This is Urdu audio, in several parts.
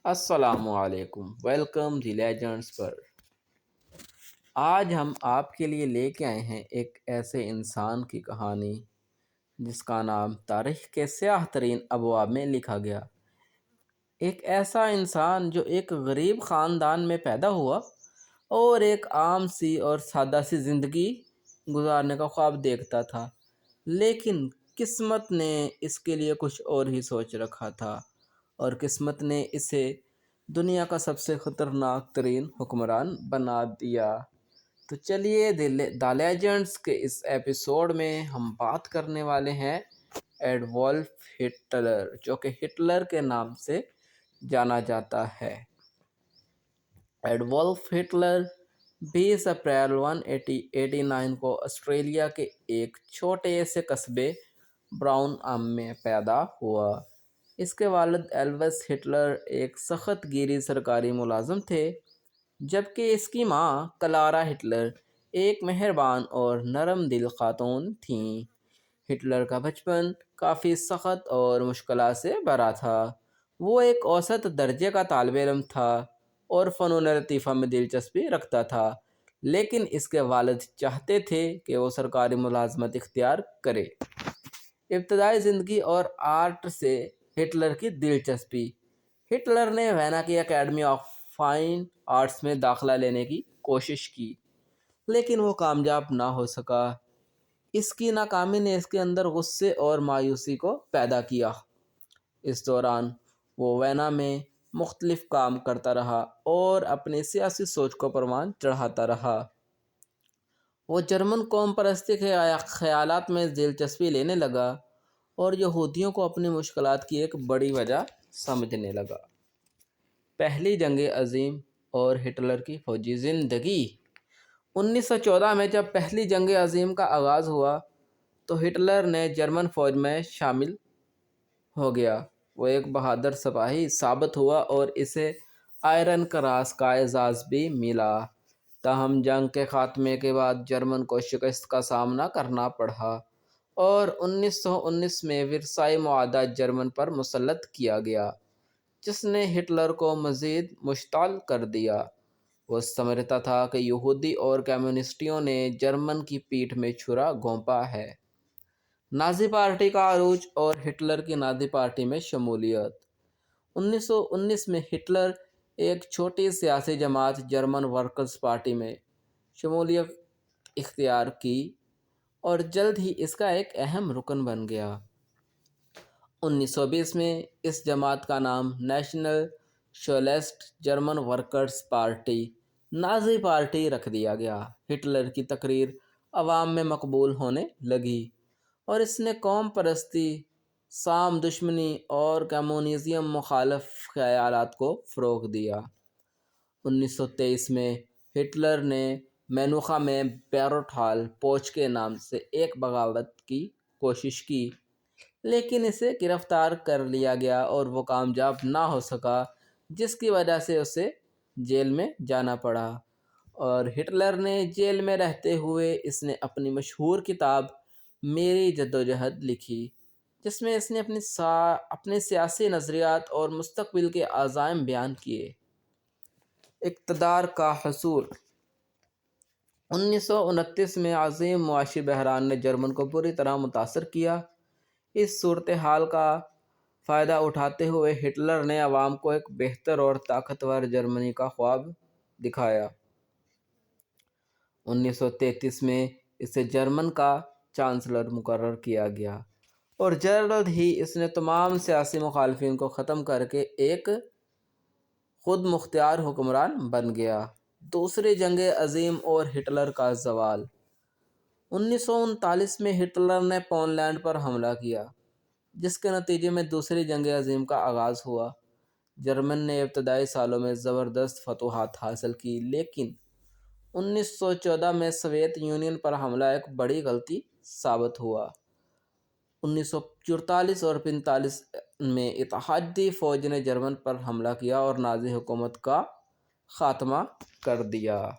السلام علیکم، ویلکم دی لیجنڈز پر۔ آج ہم آپ کے لیے لے کے آئے ہیں ایک ایسے انسان کی کہانی جس کا نام تاریخ کے سیاہ ترین ابواب میں لکھا گیا۔ ایک ایسا انسان جو ایک غریب خاندان میں پیدا ہوا اور ایک عام سی اور سادہ سی زندگی گزارنے کا خواب دیکھتا تھا، لیکن قسمت نے اس کے لیے کچھ اور ہی سوچ رکھا تھا، اور قسمت نے اسے دنیا کا سب سے خطرناک ترین حکمران بنا دیا۔ تو چلیے دا لیجنڈس کے اس ایپیسوڈ میں ہم بات کرنے والے ہیں ایڈولف ہٹلر، جو کہ ہٹلر کے نام سے جانا جاتا ہے۔ ایڈولف ہٹلر 20 اپریل 1889 کو آسٹریلیا کے ایک چھوٹے سے قصبے براؤن ہم میں پیدا ہوا۔ اس کے والد ایلوس ہٹلر ایک سخت گیری سرکاری ملازم تھے، جبکہ اس کی ماں کلارا ہٹلر ایک مہربان اور نرم دل خاتون تھیں۔ ہٹلر کا بچپن کافی سخت اور مشکلات سے بھرا تھا۔ وہ ایک اوسط درجے کا طالب علم تھا اور فنون لطیفہ میں دلچسپی رکھتا تھا، لیکن اس کے والد چاہتے تھے کہ وہ سرکاری ملازمت اختیار کرے۔ ابتدائی زندگی اور آرٹ سے ہٹلر کی دلچسپی۔ ہٹلر نے وینا کی اکیڈمی آف فائن آرٹس میں داخلہ لینے کی کوشش کی، لیکن وہ کامیاب نہ ہو سکا۔ اس کی ناکامی نے اس کے اندر غصے اور مایوسی کو پیدا کیا۔ اس دوران وہ وینا میں مختلف کام کرتا رہا اور اپنی سیاسی سوچ کو پروان چڑھاتا رہا۔ وہ جرمن قوم پرستی کے خیالات میں دلچسپی لینے لگا اور یہودیوں کو اپنی مشکلات کی ایک بڑی وجہ سمجھنے لگا۔ پہلی جنگ عظیم اور ہٹلر کی فوجی زندگی۔ 1914 میں جب پہلی جنگ عظیم کا آغاز ہوا تو ہٹلر نے جرمن فوج میں شامل ہو گیا۔ وہ ایک بہادر سپاہی ثابت ہوا اور اسے آئرن کراس کا اعزاز بھی ملا۔ تاہم جنگ کے خاتمے کے بعد جرمن کو شکست کا سامنا کرنا پڑا اور 1919 میں ورسائی معاہدہ جرمن پر مسلط کیا گیا، جس نے ہٹلر کو مزید مشتعل کر دیا۔ وہ سمجھتا تھا کہ یہودی اور کمیونسٹوں نے جرمن کی پیٹھ میں چھرا گھونپا ہے۔ نازی پارٹی کا عروج اور ہٹلر کی نازی پارٹی میں شمولیت۔ 1919 میں ہٹلر ایک چھوٹی سیاسی جماعت جرمن ورکرز پارٹی میں شمولیت اختیار کی اور جلد ہی اس کا ایک اہم رکن بن گیا۔ 1920 میں اس جماعت کا نام national socialist German workers party Nazi party رکھ دیا گیا۔ ہٹلر کی تقریر عوام میں مقبول ہونے لگی اور اس نے قوم پرستی، سام دشمنی اور کمیونزم مخالف خیالات کو فروغ دیا۔ 1923 میں ہٹلر نے مینوخا میں بیروٹ-ہال پوچ کے نام سے ایک بغاوت کی کوشش کی، لیکن اسے گرفتار کر لیا گیا اور وہ کامیاب نہ ہو سکا، جس کی وجہ سے اسے جیل میں جانا پڑا۔ اور ہٹلر نے جیل میں رہتے ہوئے اس نے اپنی مشہور کتاب میری جدوجہد لکھی، جس میں اس نے اپنے سیاسی نظریات اور مستقبل کے عزائم بیان کیے۔ اقتدار کا حصول۔ 1929 میں عظیم معاشی بحران نے جرمن کو بری طرح متاثر کیا۔ اس صورتحال کا فائدہ اٹھاتے ہوئے ہٹلر نے عوام کو ایک بہتر اور طاقتور جرمنی کا خواب دکھایا۔ 1933 میں اسے جرمن کا چانسلر مقرر کیا گیا اور جلد ہی اس نے تمام سیاسی مخالفین کو ختم کر کے ایک خود مختار حکمران بن گیا۔ دوسری جنگ عظیم اور ہٹلر کا زوال۔ 1939 میں ہٹلر نے پولینڈ پر حملہ کیا، جس کے نتیجے میں دوسری جنگ عظیم کا آغاز ہوا۔ جرمن نے ابتدائی سالوں میں زبردست فتوحات حاصل کی، لیکن 1914 میں سوویت یونین پر حملہ ایک بڑی غلطی ثابت ہوا۔ 1944 اور 1945 میں اتحادی فوج نے جرمن پر حملہ کیا اور نازی حکومت کا خاتمہ کر دیا۔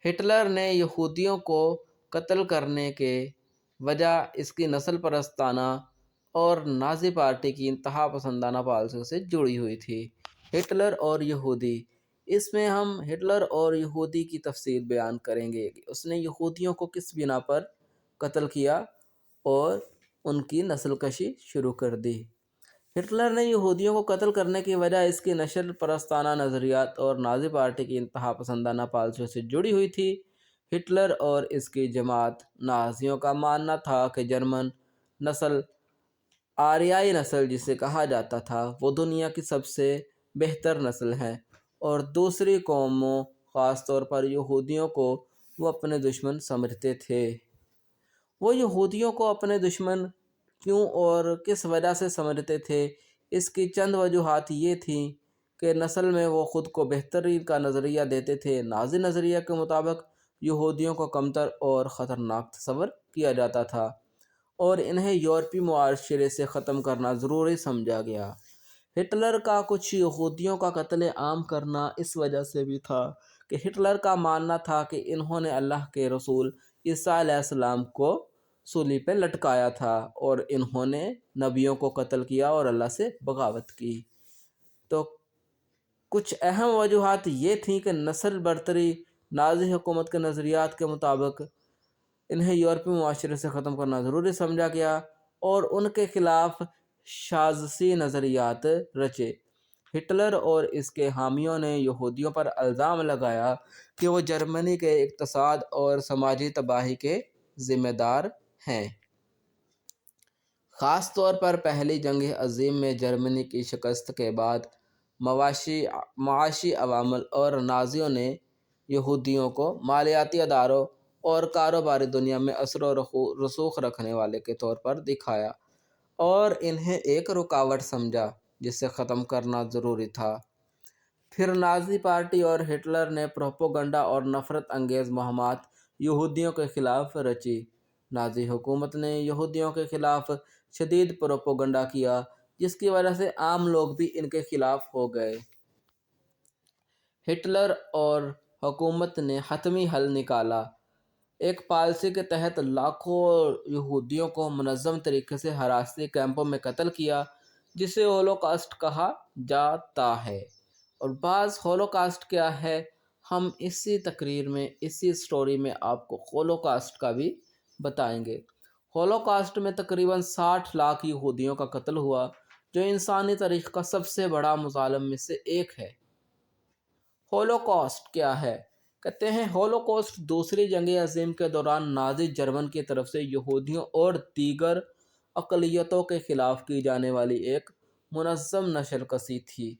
ہٹلر نے یہودیوں کو قتل کرنے کے وجہ اس کی نسل پرستانہ اور نازی پارٹی کی انتہا پسندانہ پالیسیوں سے جڑی ہوئی تھی۔ ہٹلر اور یہودی، اس میں ہم ہٹلر اور یہودی کی تفصیل بیان کریں گے کہ اس نے یہودیوں کو کس بنا پر قتل کیا اور ان کی نسل کشی شروع کر دی۔ ہٹلر نے یہودیوں کو قتل کرنے کی وجہ اس کی نسل پرستانہ نظریات اور نازی پارٹی کی انتہا پسندانہ پالیسیوں سے جڑی ہوئی تھی۔ ہٹلر اور اس کی جماعت نازیوں کا ماننا تھا کہ جرمن نسل، آریائی نسل جسے کہا جاتا تھا، وہ دنیا کی سب سے بہتر نسل ہے، اور دوسری قوموں خاص طور پر یہودیوں کو وہ اپنے دشمن سمجھتے تھے۔ وہ یہودیوں کو اپنے دشمن کیوں اور کس وجہ سے سمجھتے تھے؟ اس کی چند وجوہات یہ تھیں کہ نسل میں وہ خود کو بہتری کا نظریہ دیتے تھے۔ نازی نظریہ کے مطابق یہودیوں کو کمتر اور خطرناک تصور کیا جاتا تھا اور انہیں یورپی معاشرے سے ختم کرنا ضروری سمجھا گیا۔ ہٹلر کا کچھ یہودیوں کا قتل عام کرنا اس وجہ سے بھی تھا کہ ہٹلر کا ماننا تھا کہ انہوں نے اللہ کے رسول عیسیٰ علیہ السلام کو سولی پہ لٹکایا تھا اور انہوں نے نبیوں کو قتل کیا اور اللہ سے بغاوت کی۔ تو کچھ اہم وجوہات یہ تھیں کہ نسل برتری، نازی حکومت کے نظریات کے مطابق انہیں یورپی معاشرے سے ختم کرنا ضروری سمجھا گیا اور ان کے خلاف شاذسی نظریات رچے۔ ہٹلر اور اس کے حامیوں نے یہودیوں پر الزام لگایا کہ وہ جرمنی کے اقتصاد اور سماجی تباہی کے ذمہ دار ہیں۔ خاص طور پر پہلی جنگ عظیم میں جرمنی کی شکست کے بعد معاشی عوامل اور نازیوں نے یہودیوں کو مالیاتی اداروں اور کاروباری دنیا میں اثر و رسوخ رکھنے والے کے طور پر دکھایا اور انہیں ایک رکاوٹ سمجھا جسے ختم کرنا ضروری تھا۔ پھر نازی پارٹی اور ہٹلر نے پروپیگنڈا اور نفرت انگیز مہمات یہودیوں کے خلاف رچی۔ نازی حکومت نے یہودیوں کے خلاف شدید پروپیگنڈا کیا جس کی وجہ سے عام لوگ بھی ان کے خلاف ہو گئے۔ ہٹلر اور حکومت نے حتمی حل نکالا۔ ایک پالیسی کے تحت لاکھوں یہودیوں کو منظم طریقے سے حراستی کیمپوں میں قتل کیا جسے ہولوکاسٹ کہا جاتا ہے۔ اور بعض ہولوکاسٹ کیا ہے، ہم اسی تقریر میں، اسی سٹوری میں آپ کو ہولوکاسٹ کا بھی بتائیں گے۔ ہولوکاسٹ میں تقریباً 60 لاکھ یہودیوں کا قتل ہوا جو انسانی تاریخ کا سب سے بڑا مظالم میں سے ایک ہے۔ ہولوکاسٹ کیا ہے؟ کہتے ہیں ہولوکاسٹ دوسری جنگ عظیم کے دوران نازی جرمن کی طرف سے یہودیوں اور دیگر اقلیتوں کے خلاف کی جانے والی ایک منظم نسل کشی تھی۔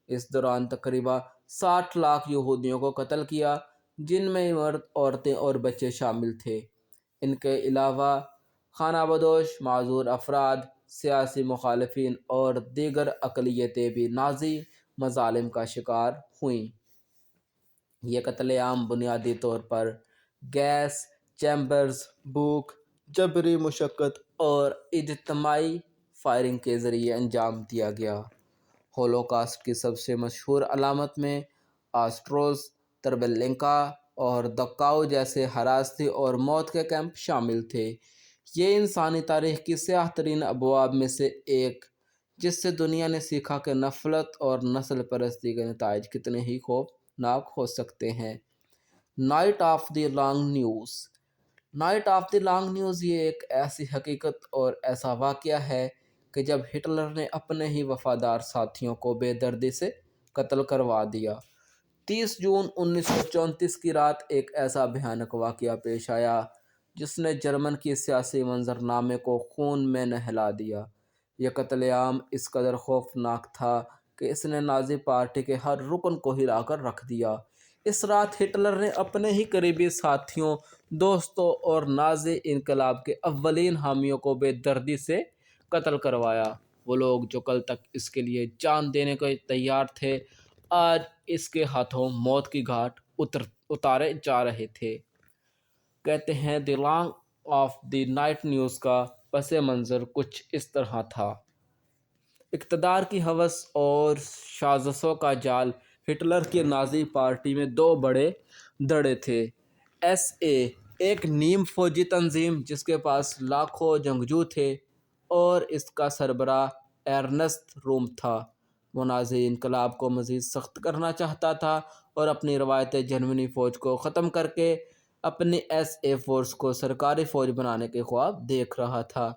اس دوران تقریباً 60 لاکھ یہودیوں کو قتل کیا جن میں مرد، عورتیں اور بچے شامل تھے۔ ان کے علاوہ خانہ بدوش، معذور افراد، سیاسی مخالفین اور دیگر اقلیتیں بھی نازی مظالم کا شکار ہوئیں۔ یہ قتل عام بنیادی طور پر گیس چیمبرز، بھوک، جبری مشقت اور اجتماعی فائرنگ کے ذریعے انجام دیا گیا۔ ہولوکاسٹ کی سب سے مشہور علامات میں آسٹروز، تربلینکا اور دکاؤ جیسے حراستی اور موت کے کیمپ شامل تھے۔ یہ انسانی تاریخ کی سیاہ ترین ابواب میں سے ایک جس سے دنیا نے سیکھا کہ نفرت اور نسل پرستی کے نتائج کتنے ہی خوفناک ہو سکتے ہیں۔ Night of the long news. Night of the long news یہ ایک ایسی حقیقت اور ایسا واقعہ ہے کہ جب ہٹلر نے اپنے ہی وفادار ساتھیوں کو بے دردی سے قتل کروا دیا۔ 30 جون 1934 کی رات ایک ایسا بھیانک واقعہ پیش آیا جس نے جرمن کی سیاسی منظرنامے کو خون میں نہلا دیا۔ یہ قتل عام اس قدر خوفناک تھا کہ اس نے نازی پارٹی کے ہر رکن کو ہلا کر رکھ دیا۔ اس رات ہٹلر نے اپنے ہی قریبی ساتھیوں، دوستوں اور نازی انقلاب کے اولین حامیوں کو بے دردی سے قتل کروایا۔ وہ لوگ جو کل تک اس کے لیے جان دینے کو تیار تھے، آج اس کے ہاتھوں موت کی گھاٹ اتارے جا رہے تھے۔ کہتے ہیں the long of the night news کا پس منظر کچھ اس طرح تھا۔ اقتدار کی ہوس اور سازشوں کا جال۔ ہٹلر کی نازی پارٹی میں دو بڑے دھڑے تھے۔ ایس اے، ایک نیم فوجی تنظیم جس کے پاس لاکھوں جنگجو تھے، اور اس کا سربراہ ارنسٹ روم تھا۔ وہ نازی انقلاب کو مزید سخت کرنا چاہتا تھا اور اپنی روایتی جرمنی فوج کو ختم کر کے اپنی ایس اے فورس کو سرکاری فوج بنانے کے خواب دیکھ رہا تھا۔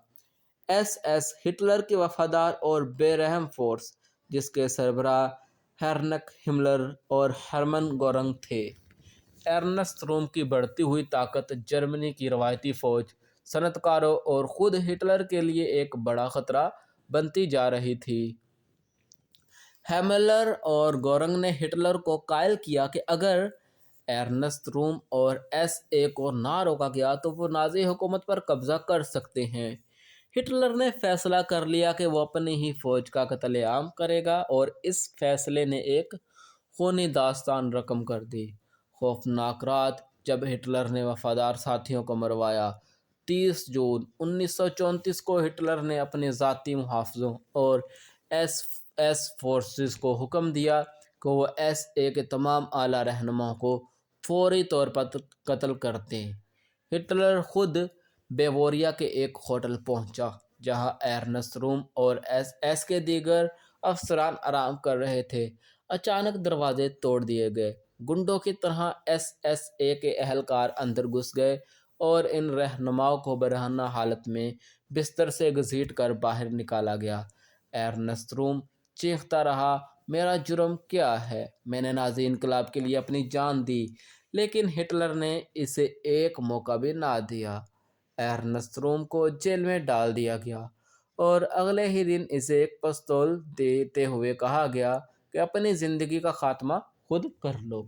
ایس ہٹلر کی وفادار اور بے رحم فورس، جس کے سربراہ ہینرک ہملر اور ہرمن گورنگ تھے۔ ارنسٹ روم کی بڑھتی ہوئی طاقت جرمنی کی روایتی فوج، صنعت کاروں اور خود ہٹلر کے لیے ایک بڑا خطرہ بنتی جا رہی تھی۔ ہملر اور گورنگ نے ہٹلر کو قائل کیا کہ اگر ارنسٹ روم اور ایس اے کو نہ روکا گیا تو وہ نازی حکومت پر قبضہ کر سکتے ہیں۔ ہٹلر نے فیصلہ کر لیا کہ وہ اپنی ہی فوج کا قتل عام کرے گا اور اس فیصلے نے ایک خونی داستان رقم کر دی۔ خوفناک رات جب ہٹلر نے وفادار ساتھیوں کو مروایا۔ 30 جون 1934 کو ہٹلر نے اپنے ذاتی محافظوں اور ایس فورسز کو حکم دیا کہ وہ ایس اے کے تمام اعلیٰ رہنماؤں کو فوری طور پر قتل کر دیں۔ ہٹلر خود بیواریا کے ایک ہوٹل پہنچا جہاں ارنسٹ روم اور ایس کے دیگر افسران آرام کر رہے تھے۔ اچانک دروازے توڑ دیے گئے۔ گنڈوں کی طرح ایس اے کے اہلکار اندر گھس گئے اور ان رہنماؤں کو برہنہ حالت میں بستر سے گھسیٹ کر باہر نکالا گیا۔ ارنسٹ روم چیختا رہا، میرا جرم کیا ہے؟ میں نے نازی انقلاب کے لیے اپنی جان دی۔ لیکن ہٹلر نے اسے ایک موقع بھی نہ دیا۔ ارنسٹ روم کو جیل میں ڈال دیا گیا اور اگلے ہی دن اسے ایک پستول دیتے ہوئے کہا گیا کہ اپنی زندگی کا خاتمہ خود کر لو۔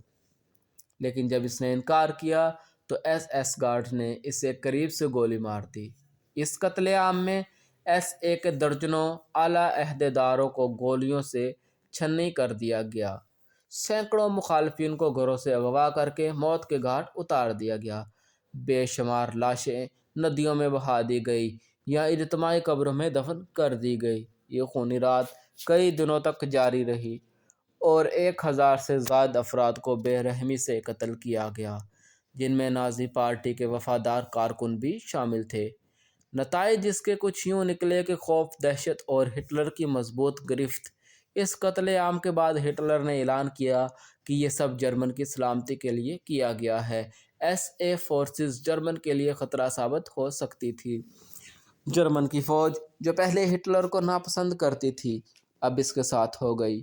لیکن جب اس نے انکار کیا تو ایس گارڈز نے اسے قریب سے گولی مار دی۔ اس قتل عام میں ایس اے کے درجنوں اعلیٰ عہدیداروں کو گولیوں سے چھننی کر دیا گیا۔ سینکڑوں مخالفین کو گھروں سے اغوا کر کے موت کے گھاٹ اتار دیا گیا۔ بے شمار لاشیں ندیوں میں بہا دی گئی یا اجتماعی قبروں میں دفن کر دی گئی۔ یہ خونی رات کئی دنوں تک جاری رہی اور 1000 سے زائد افراد کو بے رحمی سے قتل کیا گیا، جن میں نازی پارٹی کے وفادار کارکن بھی شامل تھے۔ نتائج اس کے کچھ یوں نکلے کہ خوف، دہشت اور ہٹلر کی مضبوط گرفت۔ اس قتل عام کے بعد ہٹلر نے اعلان کیا کہ یہ سب جرمن کی سلامتی کے لیے کیا گیا ہے۔ ایس اے فورسز جرمن کے لیے خطرہ ثابت ہو سکتی تھی۔ جرمن کی فوج جو پہلے ہٹلر کو ناپسند کرتی تھی اب اس کے ساتھ ہو گئی،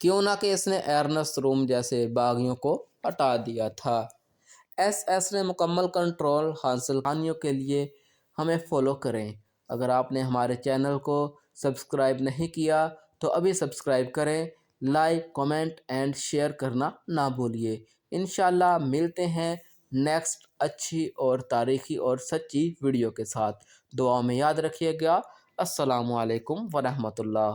کیوں نہ کہ اس نے ارنسٹ روم جیسے باغیوں کو ہٹا دیا تھا۔ ایس نے مکمل کنٹرول حاصل کرنے کے لیے ہمیں فالو کریں۔ اگر آپ نے ہمارے چینل کو سبسکرائب نہیں کیا تو ابھی سبسکرائب کریں۔ لائک، کمنٹ اینڈ شیئر کرنا نہ بھولیے۔ انشاءاللہ ملتے ہیں نیکسٹ اچھی اور تاریخی اور سچی ویڈیو کے ساتھ۔ دعاؤں میں یاد رکھیے گا۔ السلام علیکم ورحمۃ اللہ۔